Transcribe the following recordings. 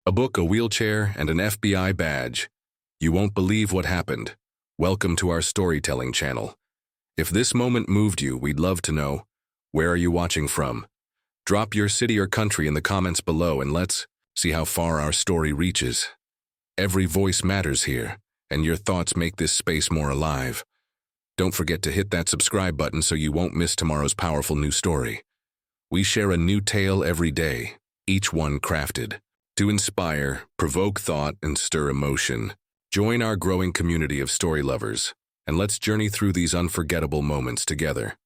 A book, a wheelchair, and an FBI badge. You won't believe what happened. Welcome to our storytelling channel. If this moment moved you, we'd love to know. Where are you watching from? Drop your city or country in the comments below and let's see how far our story reaches. Every voice matters here, and your thoughts make this space more alive. Don't forget to hit that subscribe button so you won't miss tomorrow's powerful new story. We share a new tale every day, each one crafted to inspire, provoke thought, and stir emotion. Join our growing community of story lovers, and let's journey through these unforgettable moments together.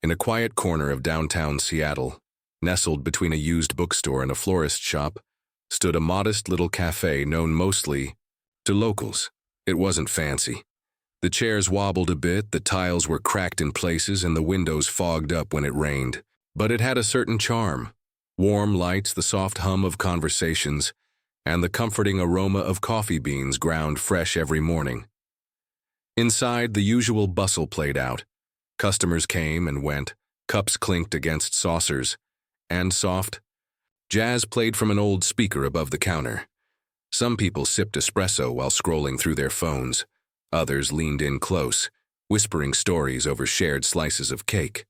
In a quiet corner of downtown Seattle, nestled between a used bookstore and a florist shop, stood a modest little cafe known mostly to locals. It wasn't fancy. The chairs wobbled a bit, the tiles were cracked in places, and the windows fogged up when it rained. But it had a certain charm. Warm lights, the soft hum of conversations, and the comforting aroma of coffee beans ground fresh every morning. Inside, the usual bustle played out. Customers came and went, cups clinked against saucers, and soft jazz played from an old speaker above the counter. Some people sipped espresso while scrolling through their phones. Others leaned in close, whispering stories over shared slices of cake.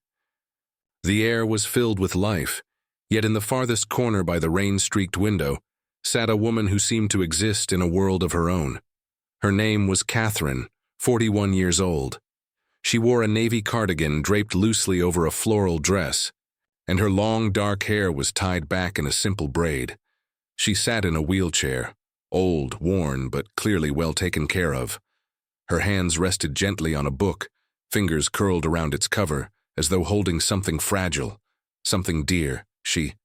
The air was filled with life, yet in the farthest corner by the rain-streaked window sat a woman who seemed to exist in a world of her own. Her name was Catherine, 41 years old. She wore a navy cardigan draped loosely over a floral dress, and her long dark hair was tied back in a simple braid. She sat in a wheelchair, old, worn, but clearly well taken care of. Her hands rested gently on a book, fingers curled around its cover, as though holding something fragile, something dear. She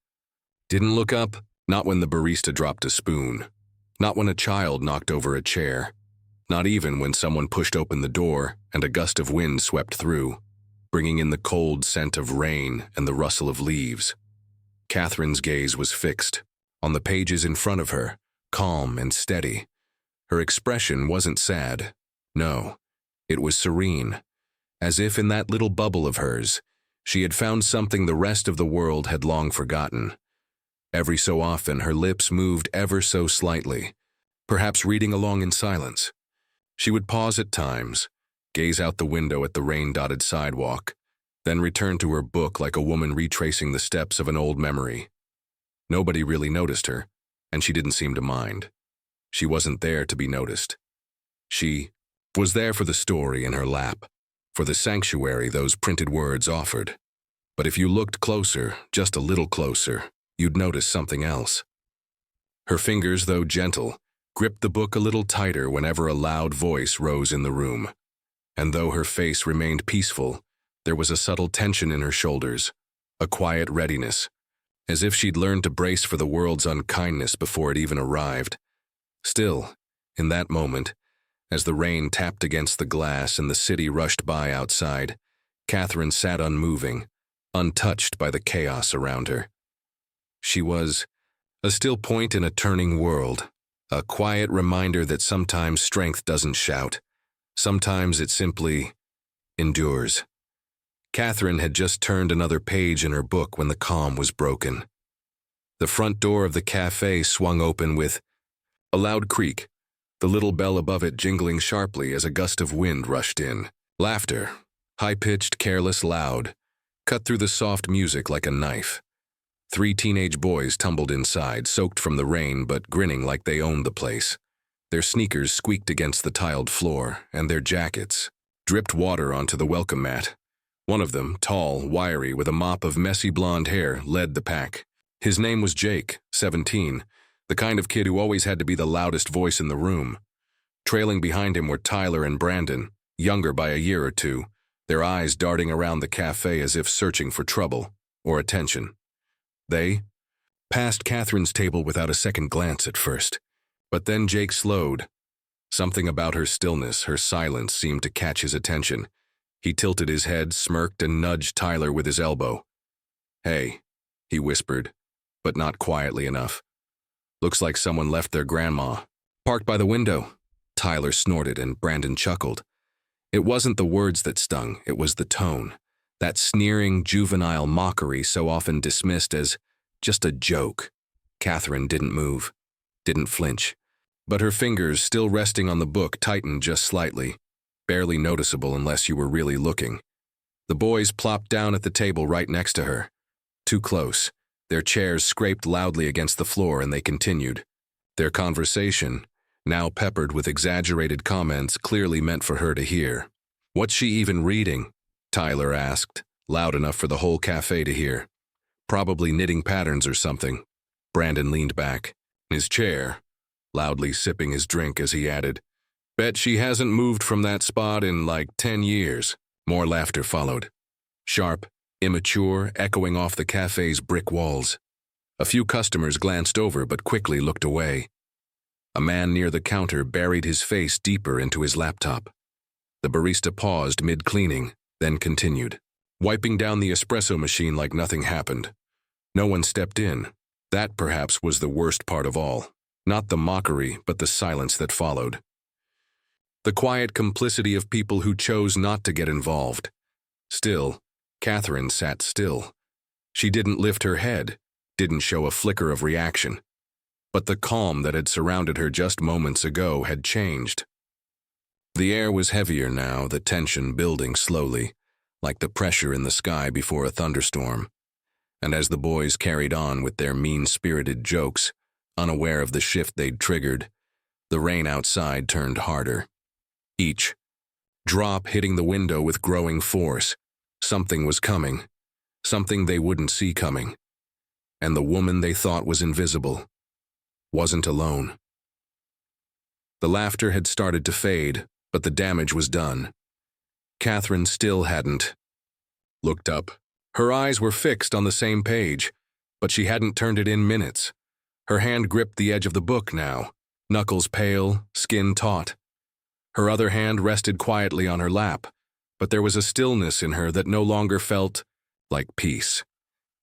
didn't look up, not when the barista dropped a spoon, not when a child knocked over a chair, not even when someone pushed open the door and a gust of wind swept through, bringing in the cold scent of rain and the rustle of leaves. Catherine's gaze was fixed, on the pages in front of her, calm and steady. Her expression wasn't sad. No, it was serene, as if in that little bubble of hers, she had found something the rest of the world had long forgotten. Every so often, her lips moved ever so slightly, perhaps reading along in silence. She would pause at times, gaze out the window at the rain-dotted sidewalk, then return to her book like a woman retracing the steps of an old memory. Nobody really noticed her, and she didn't seem to mind. She wasn't there to be noticed. She was there for the story in her lap, for the sanctuary those printed words offered. But if you looked closer, just a little closer, you'd notice something else. Her fingers, though gentle, gripped the book a little tighter whenever a loud voice rose in the room. And though her face remained peaceful, there was a subtle tension in her shoulders, a quiet readiness, as if she'd learned to brace for the world's unkindness before it even arrived. Still, in that moment, as the rain tapped against the glass and the city rushed by outside, Catherine sat unmoving, untouched by the chaos around her. She was a still point in a turning world, a quiet reminder that sometimes strength doesn't shout. Sometimes it simply endures. Catherine had just turned another page in her book when the calm was broken. The front door of the cafe swung open with a loud creak, the little bell above it jingling sharply as a gust of wind rushed in. Laughter, high-pitched, careless, loud, cut through the soft music like a knife. 3 teenage boys tumbled inside, soaked from the rain but grinning like they owned the place. Their sneakers squeaked against the tiled floor, and their jackets dripped water onto the welcome mat. One of them, tall, wiry, with a mop of messy blonde hair, led the pack. His name was Jake, 17, the kind of kid who always had to be the loudest voice in the room. Trailing behind him were Tyler and Brandon, younger by a year or two, their eyes darting around the cafe as if searching for trouble or attention. They passed Catherine's table without a second glance at first, but then Jake slowed. Something about her stillness, her silence, seemed to catch his attention. He tilted his head, smirked, and nudged Tyler with his elbow. "Hey," he whispered, but not quietly enough. "Looks like someone left their grandma parked by the window." Tyler snorted and Brandon chuckled. It wasn't the words that stung, it was the tone. That sneering, juvenile mockery so often dismissed as just a joke. Catherine didn't move. didn't flinch. But her fingers, still resting on the book, tightened just slightly, barely noticeable unless you were really looking. The boys plopped down at the table right next to her. Too close. Their chairs scraped loudly against the floor and they continued. Their conversation, now peppered with exaggerated comments clearly meant for her to hear. "What's she even reading?" Tyler asked, loud enough for the whole cafe to hear. "Probably knitting patterns or something." Brandon leaned back in his chair, loudly sipping his drink as he added, "Bet she hasn't moved from that spot in like 10 years. More laughter followed. Sharp, immature, echoing off the cafe's brick walls. A few customers glanced over but quickly looked away. A man near the counter buried his face deeper into his laptop. The barista paused mid-cleaning, then continued, wiping down the espresso machine like nothing happened. No one stepped in. That perhaps was the worst part of all. Not the mockery, but the silence that followed. The quiet complicity of people who chose not to get involved. Still, Catherine sat still. She didn't lift her head, didn't show a flicker of reaction. But the calm that had surrounded her just moments ago had changed. The air was heavier now, the tension building slowly, like the pressure in the sky before a thunderstorm. And as the boys carried on with their mean-spirited jokes, unaware of the shift they'd triggered, the rain outside turned harder. Each drop hitting the window with growing force. Something was coming. Something they wouldn't see coming. And the woman they thought was invisible wasn't alone. The laughter had started to fade, but the damage was done. Catherine still hadn't looked up. Her eyes were fixed on the same page, but she hadn't turned it in minutes. Her hand gripped the edge of the book now, knuckles pale, skin taut. Her other hand rested quietly on her lap, but there was a stillness in her that no longer felt like peace.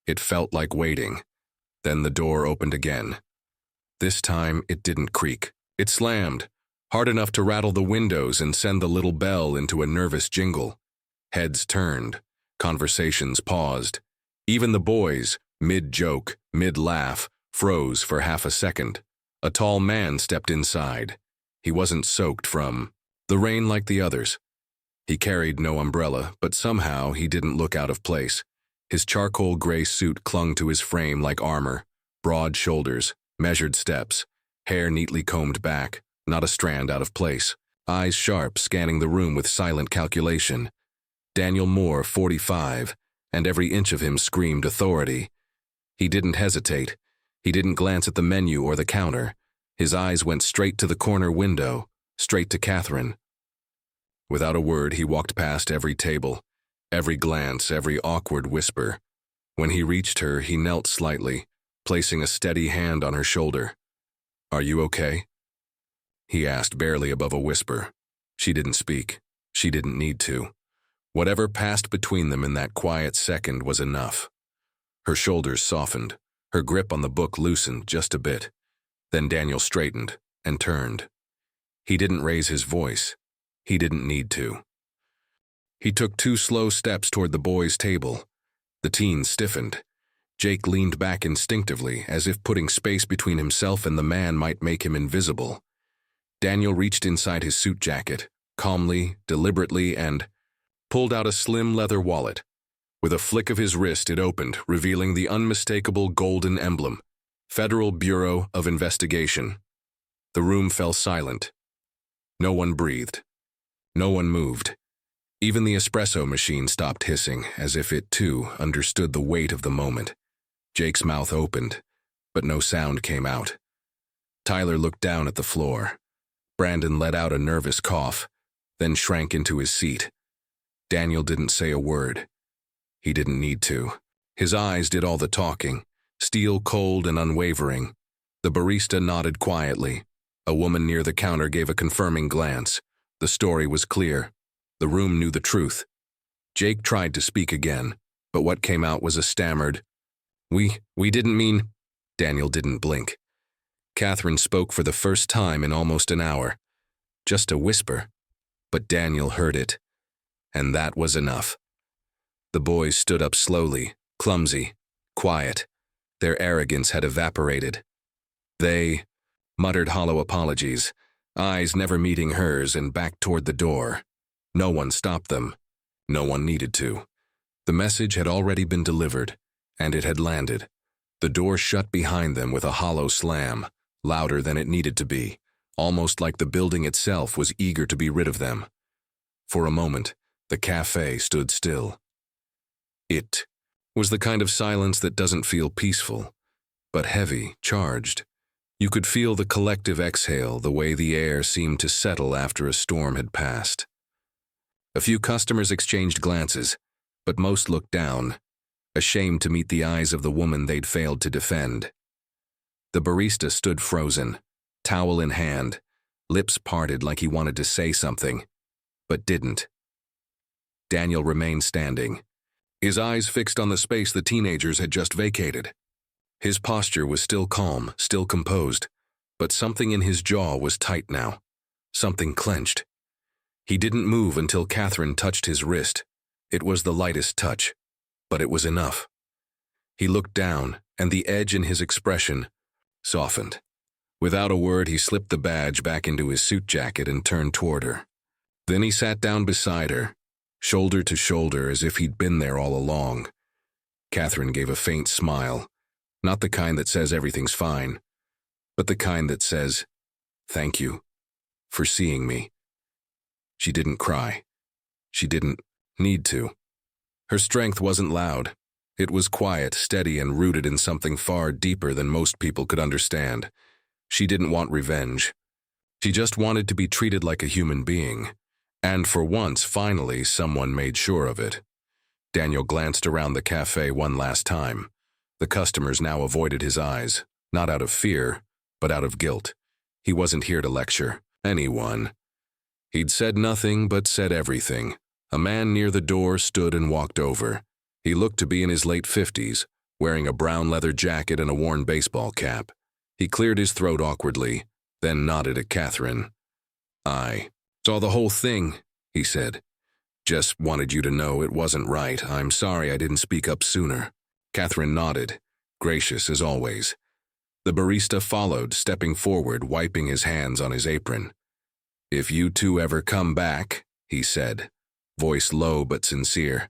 It felt like waiting. Then the door opened again. This time it didn't creak. It slammed, hard enough to rattle the windows and send the little bell into a nervous jingle. Heads turned. Conversations paused. Even the boys, mid-joke, mid-laugh, froze for half a second. A tall man stepped inside. He wasn't soaked from the rain like the others. He carried no umbrella, but somehow he didn't look out of place. His charcoal gray suit clung to his frame like armor. Broad shoulders, measured steps, hair neatly combed back, not a strand out of place. Eyes sharp, scanning the room with silent calculation. Daniel Moore, 45, and every inch of him screamed authority. He didn't hesitate. He didn't glance at the menu or the counter. His eyes went straight to the corner window, straight to Catherine. Without a word, he walked past every table, every glance, every awkward whisper. When he reached her, he knelt slightly, placing a steady hand on her shoulder. "Are you okay?" he asked, barely above a whisper. She didn't speak. She didn't need to. Whatever passed between them in that quiet second was enough. Her shoulders softened, her grip on the book loosened just a bit. Then Daniel straightened and turned. He didn't raise his voice. He didn't need to. He took 2 slow steps toward the boys' table. The teens stiffened. Jake leaned back instinctively, as if putting space between himself and the man might make him invisible. Daniel reached inside his suit jacket, calmly, deliberately, and pulled out a slim leather wallet. With a flick of his wrist, it opened, revealing the unmistakable golden emblem, Federal Bureau of Investigation. The room fell silent. No one breathed. No one moved. Even the espresso machine stopped hissing, as if it, too, understood the weight of the moment. Jake's mouth opened, but no sound came out. Tyler looked down at the floor. Brandon let out a nervous cough, then shrank into his seat. Daniel didn't say a word. He didn't need to. His eyes did all the talking, steel cold and unwavering. The barista nodded quietly. A woman near the counter gave a confirming glance. The story was clear. The room knew the truth. Jake tried to speak again, but what came out was a stammered, We didn't mean—" Daniel didn't blink. Catherine spoke for the first time in almost an hour. Just a whisper. But Daniel heard it. And that was enough. The boys stood up slowly, clumsy, quiet. Their arrogance had evaporated. They muttered hollow apologies, eyes never meeting hers, and backed toward the door. No one stopped them. No one needed to. The message had already been delivered, and it had landed. The door shut behind them with a hollow slam, louder than it needed to be, almost like the building itself was eager to be rid of them. For a moment, the cafe stood still. It was the kind of silence that doesn't feel peaceful, but heavy, charged. You could feel the collective exhale, the way the air seemed to settle after a storm had passed. A few customers exchanged glances, but most looked down, ashamed to meet the eyes of the woman they'd failed to defend. The barista stood frozen, towel in hand, lips parted like he wanted to say something, but didn't. Daniel remained standing, his eyes fixed on the space the teenagers had just vacated. His posture was still calm, still composed, but something in his jaw was tight now, something clenched. He didn't move until Catherine touched his wrist. It was the lightest touch, but it was enough. He looked down, and the edge in his expression softened. Without a word, he slipped the badge back into his suit jacket and turned toward her. Then he sat down beside her, shoulder to shoulder, as if he'd been there all along. Catherine gave a faint smile, not the kind that says everything's fine, but the kind that says, "Thank you for seeing me." She didn't cry. She didn't need to. Her strength wasn't loud. It was quiet, steady, and rooted in something far deeper than most people could understand. She didn't want revenge. She just wanted to be treated like a human being. And for once, finally, someone made sure of it. Daniel glanced around the cafe one last time. The customers now avoided his eyes, not out of fear, but out of guilt. He wasn't here to lecture anyone. He'd said nothing but said everything. A man near the door stood and walked over. He looked to be in his late 50s, wearing a brown leather jacket and a worn baseball cap. He cleared his throat awkwardly, then nodded at Catherine. "I saw the whole thing," he said. "Just wanted you to know it wasn't right. I'm sorry I didn't speak up sooner." Catherine nodded, gracious as always. The barista followed, stepping forward, wiping his hands on his apron. "If you two ever come back," he said, voice low but sincere,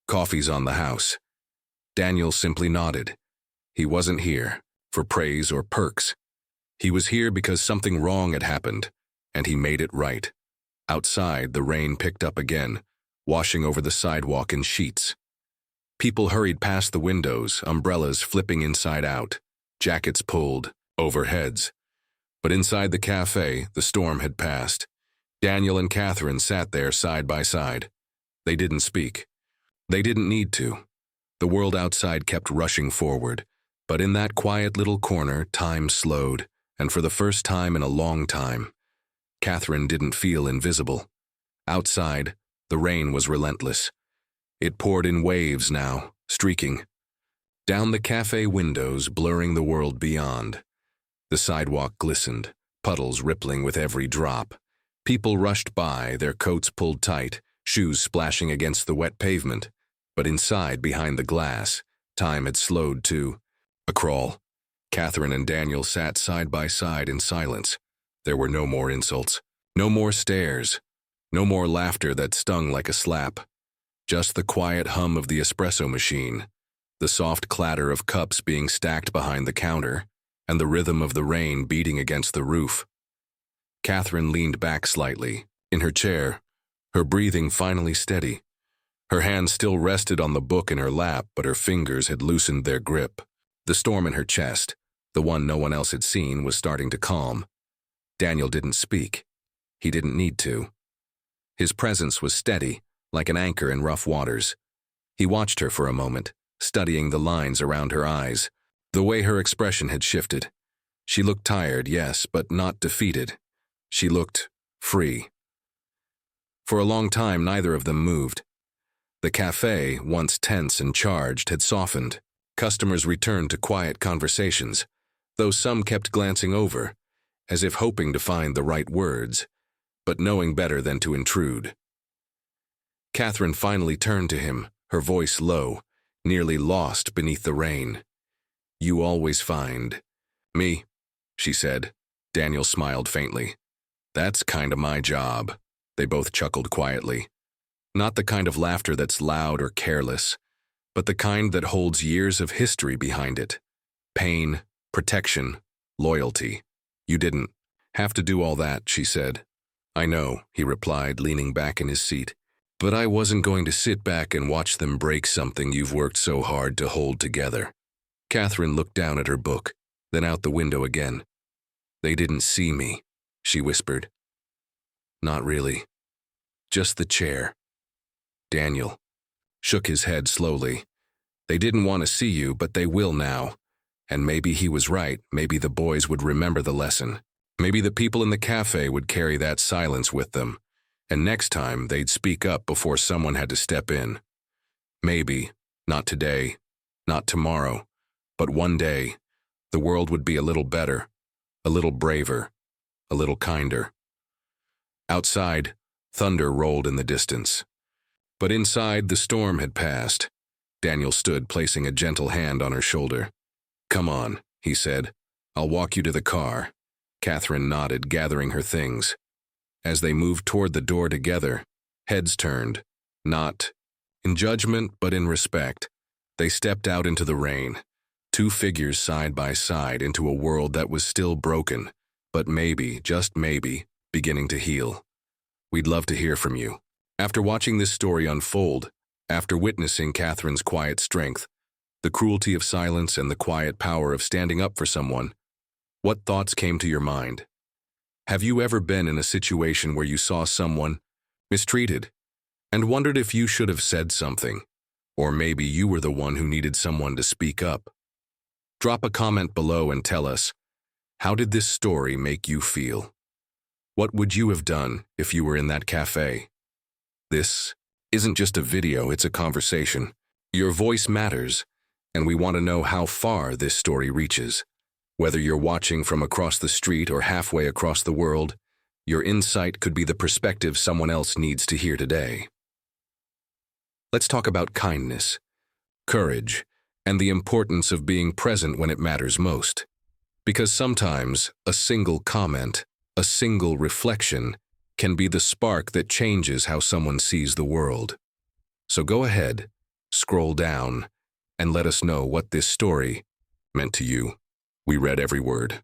"coffee's on the house." Daniel simply nodded. He wasn't here for praise or perks. He was here because something wrong had happened, and he made it right. Outside, the rain picked up again, washing over the sidewalk in sheets. People hurried past the windows, umbrellas flipping inside out, jackets pulled over heads. But inside the cafe, the storm had passed. Daniel and Catherine sat there side by side. They didn't speak. They didn't need to. The world outside kept rushing forward, but in that quiet little corner, time slowed, and for the first time in a long time, Catherine didn't feel invisible. Outside, the rain was relentless. It poured in waves now, streaking down the cafe windows, blurring the world beyond. The sidewalk glistened, puddles rippling with every drop. People rushed by, their coats pulled tight, shoes splashing against the wet pavement. But inside, behind the glass, time had slowed to a crawl. Catherine and Daniel sat side by side in silence. There were no more insults, no more stares, no more laughter that stung like a slap. Just the quiet hum of the espresso machine, the soft clatter of cups being stacked behind the counter, and the rhythm of the rain beating against the roof. Catherine leaned back slightly, in her chair, her breathing finally steady. Her hand still rested on the book in her lap, but her fingers had loosened their grip. The storm in her chest, the one no one else had seen, was starting to calm. Daniel didn't speak. He didn't need to. His presence was steady, like an anchor in rough waters. He watched her for a moment, studying the lines around her eyes, the way her expression had shifted. She looked tired, yes, but not defeated. She looked free. For a long time, neither of them moved. The cafe, once tense and charged, had softened. Customers returned to quiet conversations, though some kept glancing over, as if hoping to find the right words, but knowing better than to intrude. Catherine finally turned to him, her voice low, nearly lost beneath the rain. "You always find me," she said, Daniel smiled faintly. That's kinda my job. They both chuckled quietly. Not the kind of laughter that's loud or careless, but the kind that holds years of history behind it. Pain, protection, loyalty. You didn't have to do all that, she said. I know, he replied, leaning back in his seat. But I wasn't going to sit back and watch them break something you've worked so hard to hold together. Catherine looked down at her book, then out the window again. They didn't see me, she whispered. Not really. Just the chair. Daniel shook his head slowly. They didn't want to see you, but they will now. And maybe he was right. Maybe the boys would remember the lesson. Maybe the people in the cafe would carry that silence with them. And next time, they'd speak up before someone had to step in. Maybe, not today, not tomorrow, but one day, the world would be a little better, a little braver, a little kinder. Outside, thunder rolled in the distance. But inside, the storm had passed. Daniel stood, placing a gentle hand on her shoulder. Come on, he said. I'll walk you to the car. Catherine nodded, gathering her things. As they moved toward the door together, heads turned, not in judgment but in respect. They stepped out into the rain, two figures side by side into a world that was still broken, but maybe, just maybe, beginning to heal. We'd love to hear from you. After watching this story unfold, after witnessing Catherine's quiet strength, the cruelty of silence and the quiet power of standing up for someone, what thoughts came to your mind? Have you ever been in a situation where you saw someone mistreated and wondered if you should have said something, or maybe you were the one who needed someone to speak up? Drop a comment below and tell us, how did this story make you feel? What would you have done if you were in that cafe? This isn't just a video, it's a conversation. Your voice matters, and we want to know how far this story reaches. Whether you're watching from across the street or halfway across the world, your insight could be the perspective someone else needs to hear today. Let's talk about kindness, courage, and the importance of being present when it matters most. Because sometimes a single comment, a single reflection, can be the spark that changes how someone sees the world. So go ahead, scroll down, and let us know what this story meant to you. We read every word.